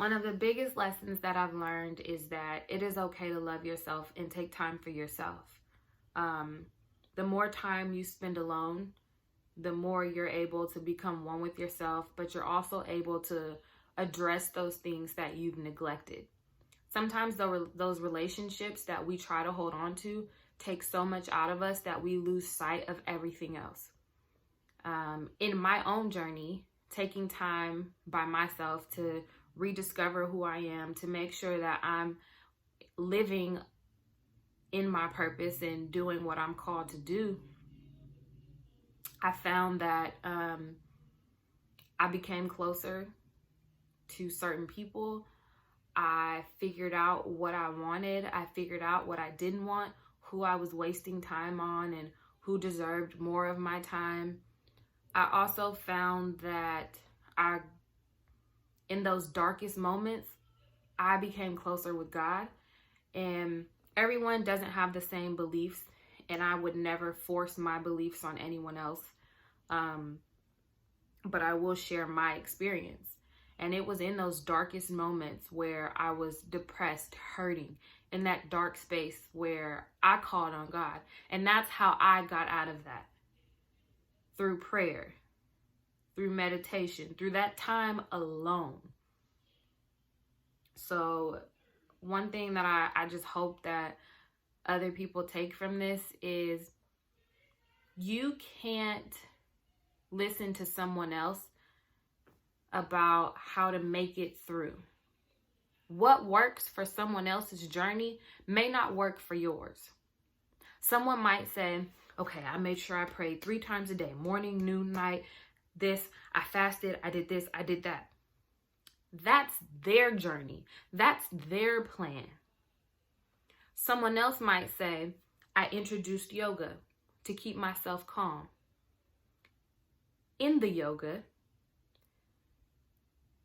One of the biggest lessons that I've learned is that it is okay to love yourself and take time for yourself. The more time you spend alone, the more you're able to become one with yourself, but you're also able to address those things that you've neglected. Sometimes those relationships that we try to hold on to take so much out of us that we lose sight of everything else. In my own journey, taking time by myself to rediscover who I am, to make sure that I'm living in my purpose and doing what I'm called to do, I found that I became closer to certain people. I figured out what I wanted. I figured out what I didn't want, who I was wasting time on, and who deserved more of my time. I also found that in those darkest moments, I became closer with God. And everyone doesn't have the same beliefs, and I would never force my beliefs on anyone else. But I will share my experience. And it was in those darkest moments where I was depressed, hurting, in that dark space where I called on God. And that's how I got out of that. Through prayer, through meditation, through that time alone. So one thing that I just hope that other people take from this is you can't listen to someone else about how to make it through. What works for someone else's journey may not work for yours. Someone might say, okay, I made sure I prayed 3 times a day, morning, noon, night, I fasted, I did this, I did that. That's their journey. That's their plan. Someone else might say, I introduced yoga to keep myself calm. In the yoga,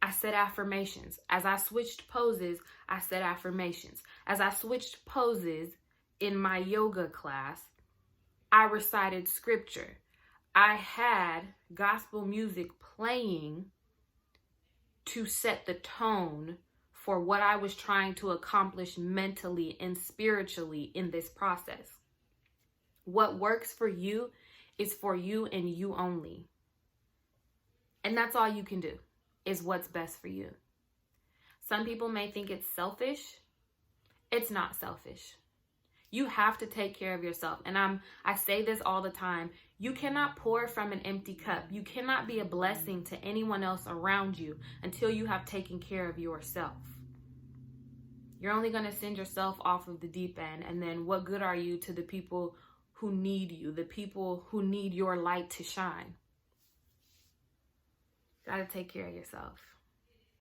I said affirmations. As I switched poses, I said affirmations. As I switched poses in my yoga class, I recited scripture. I had gospel music playing to set the tone for what I was trying to accomplish mentally and spiritually in this process. What works for you is for you and you only. And that's all you can do, is what's best for you. Some people may think it's selfish. It's not selfish. You have to take care of yourself. And I say this all the time. You cannot pour from an empty cup. You cannot be a blessing to anyone else around you until you have taken care of yourself. You're only going to send yourself off of the deep end. And then what good are you to the people who need you, the people who need your light to shine? Got to take care of yourself.